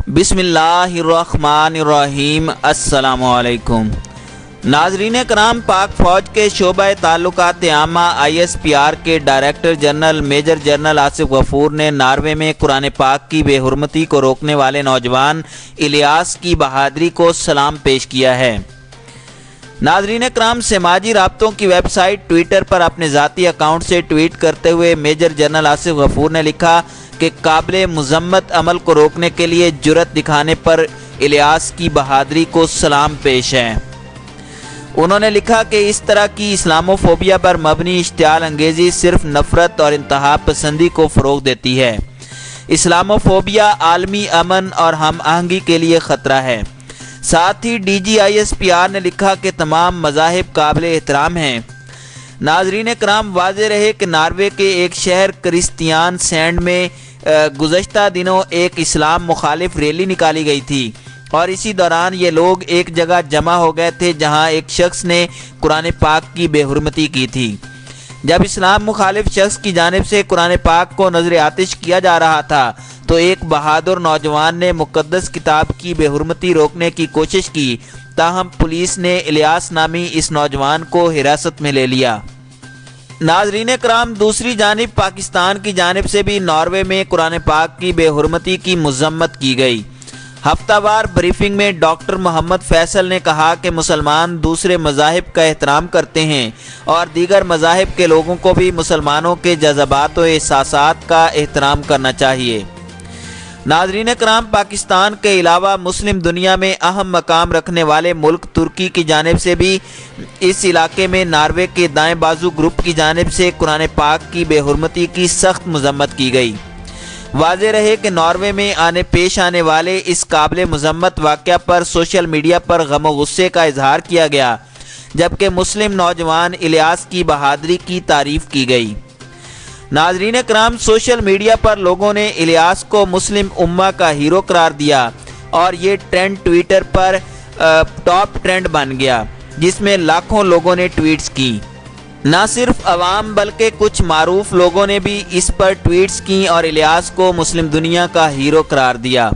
بسم اللہ الرحمن الرحیم۔ السلام علیکم ناظرین کرام، پاک فوج کے شعبہ تعلقات عامہ ISPR کے director general major general Asif Ghafoor نے ناروے میں قرآن پاک کی بے حرمتی کو روکنے والے نوجوان الیاس کی بہادری کو سلام پیش کیا ہے۔ ناظرین کرام، سماجی رابطوں کی ویب سائٹ ٹویٹر پر اپنے ذاتی اکاؤنٹ سے ٹویٹ کرتے ہوئے میجر جنرل آصف غفور نے لکھا کہ قابل مذمت عمل کو روکنے کے لیے جرأت دکھانے پر الیاس کی بہادری کو سلام پیش ہے۔ انہوں نے لکھا کہ اس طرح کی اسلاموفوبیا پر مبنی اشتعال انگیزی صرف نفرت اور انتہا پسندی کو فروغ دیتی ہے۔ اسلاموفوبیا عالمی امن اور ہم آہنگی کے لیے خطرہ ہے۔ ساتھ ہی DG ISPR نے لکھا کہ تمام مذاہب قابل احترام ہیں۔ ناظرین کرام، واضح رہے کہ ناروے کے ایک شہر کرسٹیان سینڈ میں گزشتہ دنوں ایک اسلام مخالف ریلی نکالی گئی تھی اور اسی دوران یہ لوگ ایک جگہ جمع ہو گئے تھے جہاں ایک شخص نے قرآن پاک کی بے حرمتی کی تھی۔ جب اسلام مخالف شخص کی جانب سے قرآن پاک کو نظر آتش کیا جا رہا تھا تو ایک بہادر نوجوان نے مقدس کتاب کی بے حرمتی روکنے کی کوشش کی، تاہم پولیس نے الیاس نامی اس نوجوان کو حراست میں لے لیا۔ ناظرین کرام، دوسری جانب پاکستان کی جانب سے بھی ناروے میں قرآن پاک کی بے حرمتی کی مذمت کی گئی۔ ہفتہ وار بریفنگ میں ڈاکٹر محمد فیصل نے کہا کہ مسلمان دوسرے مذاہب کا احترام کرتے ہیں اور دیگر مذاہب کے لوگوں کو بھی مسلمانوں کے جذبات و احساسات کا احترام کرنا چاہیے۔ ناظرین کرام، پاکستان کے علاوہ مسلم دنیا میں اہم مقام رکھنے والے ملک ترکی کی جانب سے بھی اس علاقے میں ناروے کے دائیں بازو گروپ کی جانب سے قرآن پاک کی بے حرمتی کی سخت مذمت کی گئی۔ واضح رہے کہ ناروے میں پیش آنے والے اس قابل مذمت واقعہ پر سوشل میڈیا پر غم و غصے کا اظہار کیا گیا، جبکہ مسلم نوجوان الیاس کی بہادری کی تعریف کی گئی۔ ناظرین کرام، سوشل میڈیا پر لوگوں نے الیاس کو مسلم امہ کا ہیرو قرار دیا اور یہ ٹرینڈ ٹویٹر پر ٹاپ ٹرینڈ بن گیا، جس میں لاکھوں لوگوں نے ٹویٹس کی۔ نہ صرف عوام بلکہ کچھ معروف لوگوں نے بھی اس پر ٹویٹس کی اور الیاس کو مسلم دنیا کا ہیرو قرار دیا۔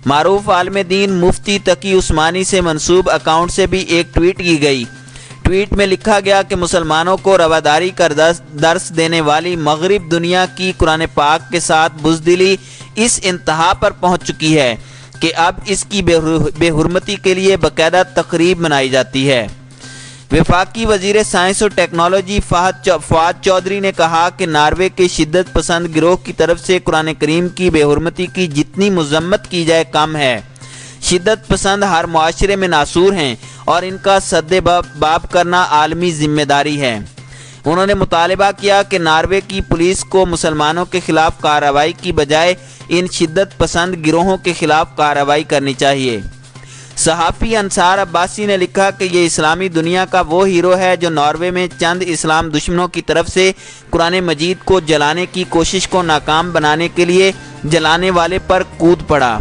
معروف عالم دین مفتی تقی عثمانی سے منسوب اکاؤنٹ سے بھی ایک ٹویٹ کی گئی۔ ٹویٹ میں لکھا گیا کہ مسلمانوں کو رواداری کا درس دینے والی مغرب دنیا کی قرآن پاک کے ساتھ بزدلی اس انتہا پر پہنچ چکی ہے کہ اب اس کی بے حرمتی کے لیے باقاعدہ تقریب منائی جاتی ہے۔ وفاقی وزیر سائنس اور ٹیکنالوجی فواد چودھری نے کہا کہ ناروے کے شدت پسند گروہ کی طرف سے قرآن کریم کی بے حرمتی کی جتنی مذمت کی جائے کم ہے۔ شدت پسند ہر معاشرے میں ناصور ہیں اور ان کا سد باب کرنا عالمی ذمہ داری ہے۔ انہوں نے مطالبہ کیا کہ ناروے کی پولیس کو مسلمانوں کے خلاف کارروائی کی بجائے ان شدت پسند گروہوں کے خلاف کارروائی کرنی چاہیے۔ صحافی انصار عباسی نے لکھا کہ یہ اسلامی دنیا کا وہ ہیرو ہے جو ناروے میں چند اسلام دشمنوں کی طرف سے قرآن مجید کو جلانے کی کوشش کو ناکام بنانے کے لیے جلانے والے پر کود پڑا۔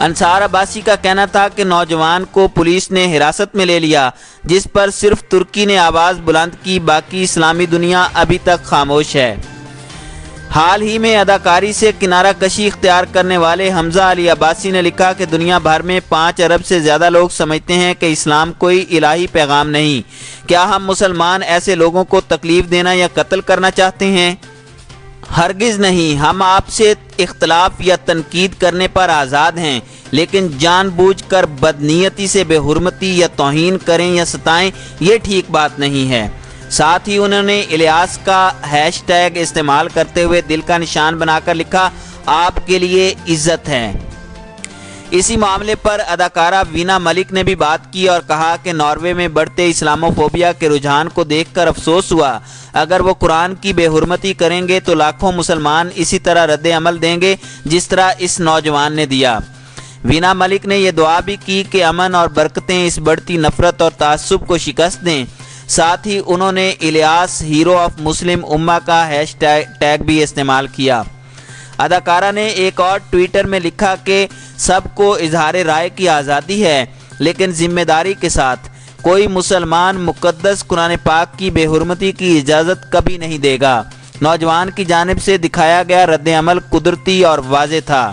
انصار عباسی کا کہنا تھا کہ نوجوان کو پولیس نے حراست میں لے لیا، جس پر صرف ترکی نے آواز بلند کی، باقی اسلامی دنیا ابھی تک خاموش ہے۔ حال ہی میں اداکاری سے کنارہ کشی اختیار کرنے والے حمزہ علی عباسی نے لکھا کہ دنیا بھر میں 5 ارب سے زیادہ لوگ سمجھتے ہیں کہ اسلام کوئی الہی پیغام نہیں۔ کیا ہم مسلمان ایسے لوگوں کو تکلیف دینا یا قتل کرنا چاہتے ہیں؟ ہرگز نہیں۔ ہم آپ سے اختلاف یا تنقید کرنے پر آزاد ہیں، لیکن جان بوجھ کر بدنیتی سے بے حرمتی یا توہین کریں یا ستائیں، یہ ٹھیک بات نہیں ہے۔ ساتھ ہی انہوں نے الیاس کا ہیش ٹیگ استعمال کرتے ہوئے دل کا نشان بنا کر لکھا، آپ کے لیے عزت ہے۔ اسی معاملے پر اداکارہ وینا ملک نے بھی بات کی اور کہا کہ ناروے میں بڑھتے اسلاموفوبیا کے رجحان کو دیکھ کر افسوس ہوا۔ اگر وہ قرآن کی بے حرمتی کریں گے تو لاکھوں مسلمان اسی طرح رد عمل دیں گے جس طرح اس نوجوان نے دیا۔ وینا ملک نے یہ دعا بھی کی کہ امن اور برکتیں اس بڑھتی نفرت اور تعصب کو شکست دیں۔ ساتھ ہی انہوں نے الیاس ہیرو آف مسلم امہ کا ہیش ٹیگ بھی استعمال کیا۔ اداکارہ نے ایک اور ٹویٹر میں لکھا کہ سب کو اظہار رائے کی آزادی ہے، لیکن ذمہ داری کے ساتھ۔ کوئی مسلمان مقدس قرآن پاک کی بے حرمتی کی اجازت کبھی نہیں دے گا۔ نوجوان کی جانب سے دکھایا گیا رد عمل قدرتی اور واضح تھا۔